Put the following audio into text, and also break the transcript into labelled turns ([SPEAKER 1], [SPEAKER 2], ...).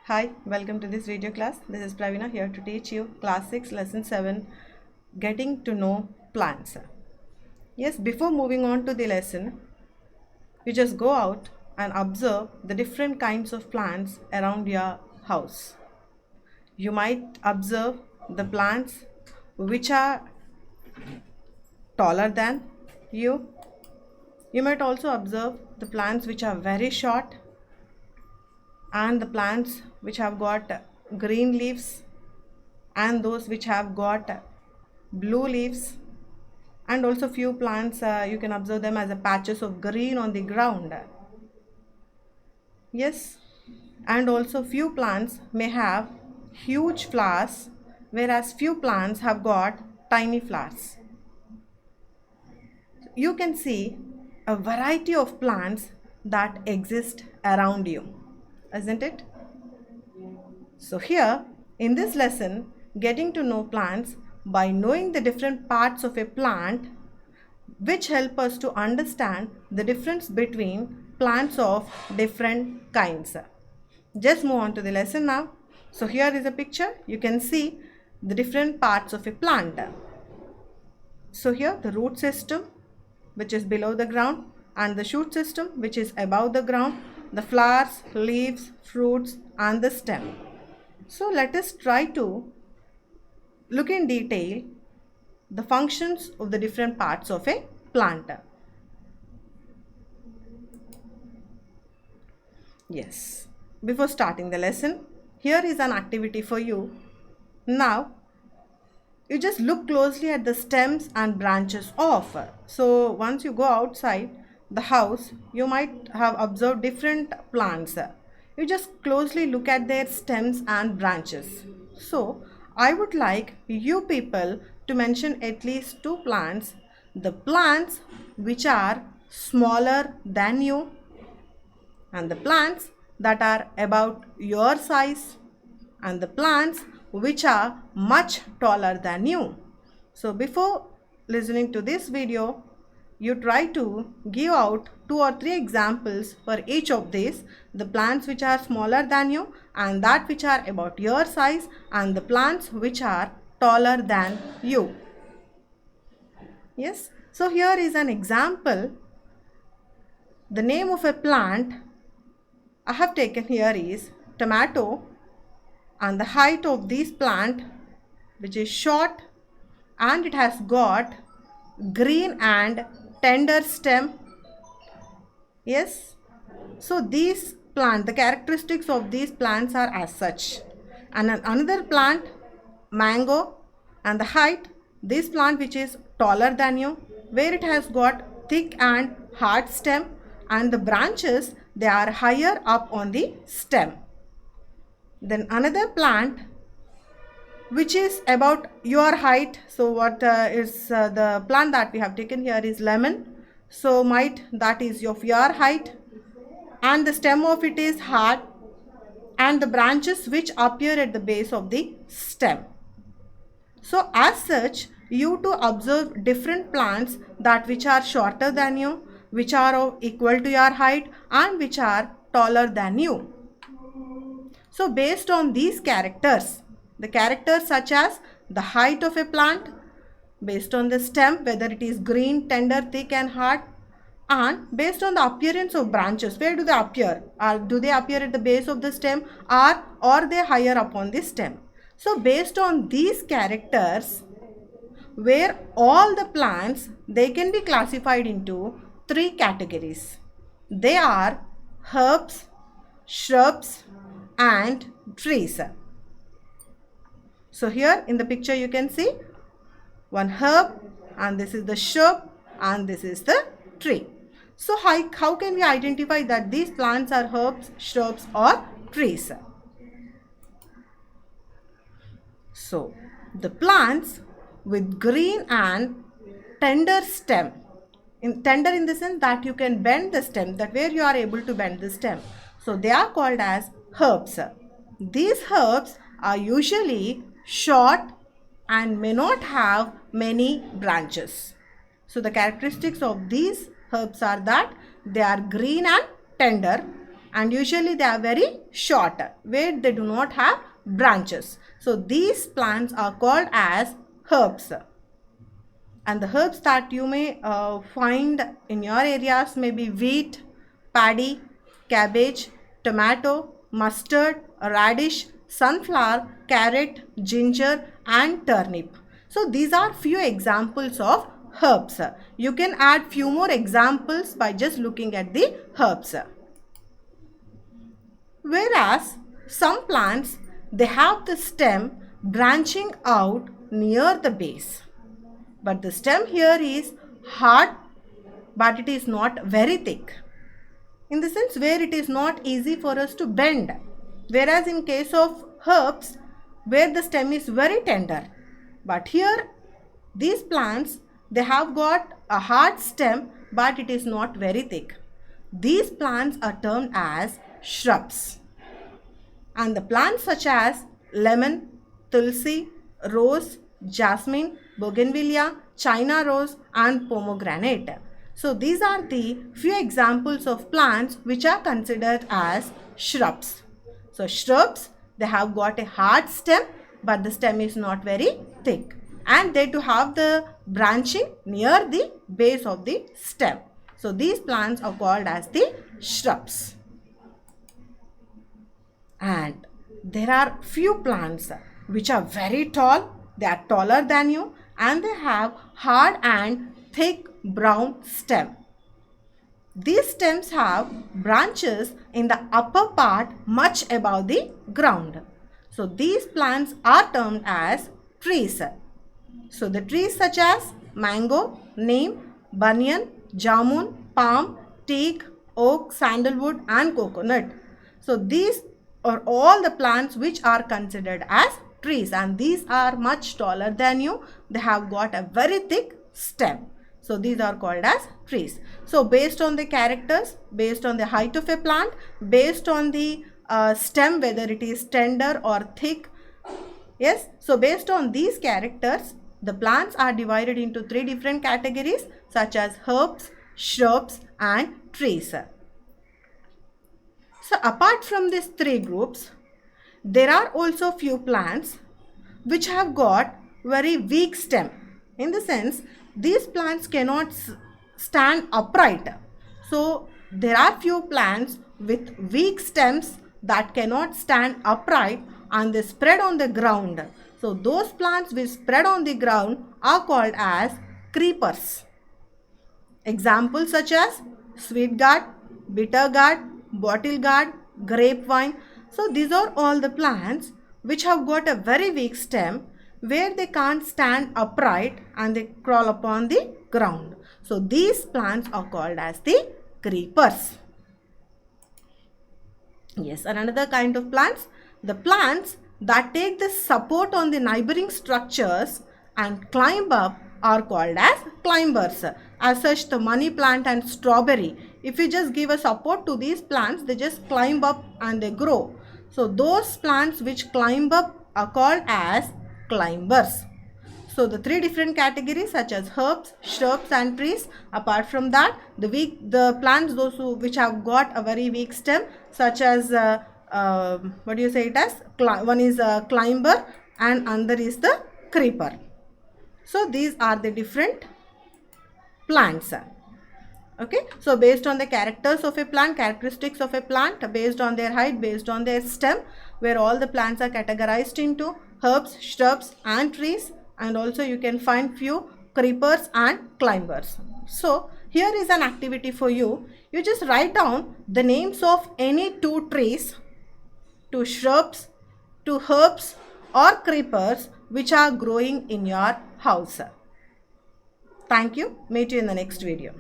[SPEAKER 1] Hi, welcome to this video class. This is Pravina here to teach you class 6 lesson 7 getting to know plants. Yes, before moving on to the lesson, you just go out and observe the different kinds of plants around your house. You might observe the plants which are taller than you. You might also observe the plants which are very short and the plants which have got green leaves and those which have got blue leaves, and also few plants you can observe them as a patches of green on the ground. Yes, and also few plants may have huge flowers, whereas few plants have got tiny flowers. You can see a variety of plants that exist around you, isn't it? So here in this lesson, getting to know plants, by knowing the different parts of a plant which help us to understand the difference between plants of different kinds. Just move on to the lesson now. So here is a picture. You can see the different parts of a plant. So here the root system, which is below the ground, and the shoot system, which is above the ground, the flowers, leaves, fruits, and the stem. So let us try to look in detail the functions of the different parts of a plant. Yes, before starting the lesson, here is an activity for you. Now, you just look closely at the stems and branches of. So, once you go outside the house, you might have observed different plants. You just closely look at their stems and branches. So, I would like you people to mention at least two plants, the plants which are smaller than you and the plants that are about your size and the plants which are much taller than you. So before listening to this video, you try to give out 2 or 3 examples for each of these, the plants which are smaller than you and that which are about your size and the plants which are taller than you. Yes, so here is an example. The name of a plant I have taken here is tomato, and the height of this plant, which is short, and it has got green and tender stem. Yes, so these plant, the characteristics of these plants are as such. And another plant, mango, and the height, this plant which is taller than you, where it has got thick and hard stem, and the branches, they are higher up on the stem. Then another plant which is about your height. So what is the plant that we have taken here is lemon. So might that is of your height, and the stem of it is hard, and the branches which appear at the base of the stem. So as such, you to observe different plants that which are shorter than you, which are of equal to your height, and which are taller than you. So based on these characters, the characters such as the height of a plant, based on the stem, whether it is green, tender, thick and hard, and based on the appearance of branches, where do they appear? Do they appear at the base of the stem, or are they higher up on the stem? So based on these characters, where all the plants, they can be classified into 3 categories. They are herbs, shrubs and trees. So here in the picture you can see one herb, and this is the shrub, and this is the tree. So how can we identify that these plants are herbs, shrubs or trees? So the plants with green and tender stem, tender in the sense that you can bend the stem, that where you are able to bend the stem, so they are called as herbs. These herbs are usually short and may not have many branches. So the characteristics of these herbs are that they are green and tender, and usually they are very short, where they do not have branches. So these plants are called as herbs. And the herbs that you may find in your areas may be wheat, paddy, cabbage, tomato, mustard, radish, sunflower, carrot, ginger and turnip. So these are few examples of herbs. You can add few more examples by just looking at the herbs. Whereas some plants, they have the stem branching out near the base. But the stem here is hard, but it is not very thick. In the sense where it is not easy for us to bend. Whereas in case of herbs, where the stem is very tender. But here, these plants, they have got a hard stem, but it is not very thick. These plants are termed as shrubs. And the plants such as lemon, tulsi, rose, jasmine, bougainvillea, china rose and pomegranate. So these are the few examples of plants which are considered as shrubs. So shrubs, they have got a hard stem, but the stem is not very thick. And they do have the branching near the base of the stem. So these plants are called as the shrubs. And there are few plants which are very tall. They are taller than you and they have hard and thick brown stem. These stems have branches in the upper part much above the ground. So these plants are termed as trees. So the trees such as mango, neem, banyan, jamun, palm, teak, oak, sandalwood and coconut. So these are all the plants which are considered as trees, and these are much taller than you. They have got a very thick stem. So these are called as trees. So based on the characters, based on the height of a plant, based on the stem, whether it is tender or thick. Yes, so based on these characters, the plants are divided into three different categories such as herbs, shrubs and trees. So apart from these three groups, there are also few plants which have got very weak stem. In the sense, these plants cannot stand upright. So there are few plants with weak stems that cannot stand upright and they spread on the ground. So those plants which spread on the ground are called as creepers. Examples such as sweet gourd, bitter gourd, bottle gourd, grapevine. So these are all the plants which have got a very weak stem where they can't stand upright and they crawl upon the ground. So these plants are called as the creepers. Yes, and another kind of plants, the plants that take the support on the neighboring structures and climb up are called as climbers. As such, the money plant and strawberry, if you just give a support to these plants, they just climb up and they grow. So those plants which climb up are called as climbers. So the three different categories such as herbs, shrubs and trees. Apart from that, the plants those which have got a very weak stem such as what do you say it as? One is a climber and another is the creeper. So these are the different plants. Okay, so based on the characters of a plant, characteristics of a plant, based on their height, based on their stem, where all the plants are categorized into herbs, shrubs and trees, and also you can find few creepers and climbers. So here is an activity for you. You just write down the names of any two trees, two shrubs, two herbs or creepers which are growing in your house. Thank you. Meet you in the next video.